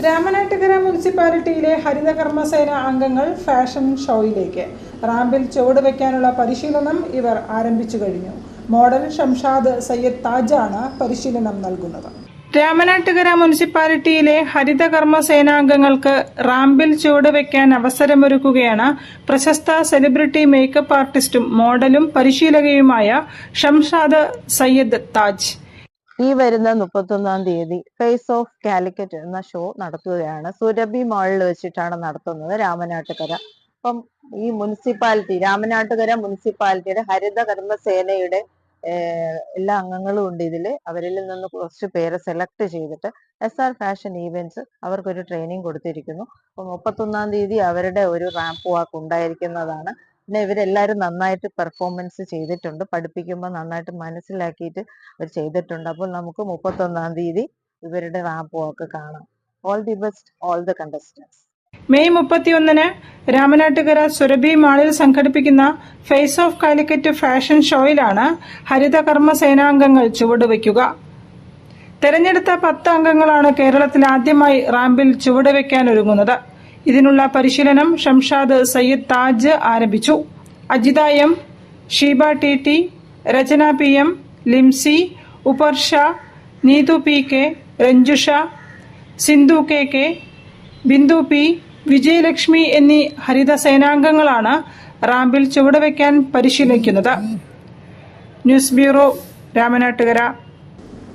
രാമനാട്ടുകര മുനിസിപ്പാലിറ്റിയിലെ ഹരിതകർമ്മസേന അംഗങ്ങൾ ഫാഷൻ ഷോയിലേക്ക് റാമ്പിൽ ചുവടുവെക്കാനുള്ള പരിശീലനം ഇവർ ആരംഭിച്ചു കഴിഞ്ഞു. മോഡൽ ഷംഷാദ് സയ്യദ് താജാണ് പരിശീലനം നൽകുന്നത്. രാമനാട്ടുകര മുനിസിപ്പാലിറ്റിയിലെ ഹരിതകർമ്മസേനാംഗങ്ങൾക്ക് റാമ്പിൽ ചുവടുവെക്കാൻ അവസരമൊരുക്കുകയാണ് പ്രശസ്ത സെലിബ്രിറ്റി മേക്കപ്പ് ആർട്ടിസ്റ്റും മോഡലും പരിശീലകയുമായ ഷംഷാദ് സയ്യദ് താജ്. ഈ വരുന്ന 31-ാം തീയതി ഫേസ് ഓഫ് കാലിക്കറ്റ് എന്ന ഷോ നടത്തുകയാണ്. സുരഭി മാളിൽ വെച്ചിട്ടാണ് നടത്തുന്നത്, രാമനാട്ടുകര. അപ്പം ഈ മുനിസിപ്പാലിറ്റി, രാമനാട്ടുകര മുനിസിപ്പാലിറ്റിയുടെ ഹരിതകർമ്മസേനയുടെ എല്ലാ അംഗങ്ങളും ഉണ്ട് ഇതില്. അവരിൽ നിന്ന് കുറച്ച് പേരെ സെലക്ട് ചെയ്തിട്ട് SR ഫാഷൻ ഈവൻറ്റ്സ് അവർക്കൊരു ട്രെയിനിങ് കൊടുത്തിരിക്കുന്നു. അപ്പം 31-ാം തീയതി അവരുടെ ഒരു റാമ്പ് വാക്ക് ഉണ്ടായിരിക്കുന്നതാണ്. പിന്നെ ഇവരെല്ലാവരും നന്നായിട്ട് പെർഫോമൻസ് ചെയ്തിട്ടുണ്ട്, പഠിപ്പിക്കുമ്പോൾ നന്നായിട്ട് മനസ്സിലാക്കിയിട്ട് അവർ ചെയ്തിട്ടുണ്ട്. അപ്പോൾ നമുക്ക് 31-ാം തീയതി ഇവരുടെ റാമ്പ് വാക്ക് കാണാം. All the best all the contestants. May 31-ന് രാമനാട്ടുകര സുരഭി മാളിൽ സംഘടിപ്പിക്കുന്ന ഫേസ് ഓഫ് കാലിക്കറ്റ് ഫാഷൻ ഷോയിലാണ് ഹരിതകർമ്മ സേനാംഗങ്ങൾ ചുവടുവെക്കുക. തെരഞ്ഞെടുത്ത 10 അംഗങ്ങളാണ് കേരളത്തിൽ ആദ്യമായി റാമ്പിൽ ചുവടുവെക്കാൻ ഒരുങ്ങുന്നത്. ഇതിനുള്ള പരിശീലനം ഷംഷാദ് സയ്യദ് താജ് ആരംഭിച്ചു. Ajitha M, Sheeba TT, Rachana PM, Limsy, Uparsha, Neethu PK, Ranjusha, Sindhu KK, Bindu P, Vijayalakshmi എന്നീ ഹരിത സേനാംഗങ്ങളാണ് റാമ്പിൽ ചുവടുവെക്കാൻ പരിശീലിക്കുന്നത്. News bureau, Ramanattukara.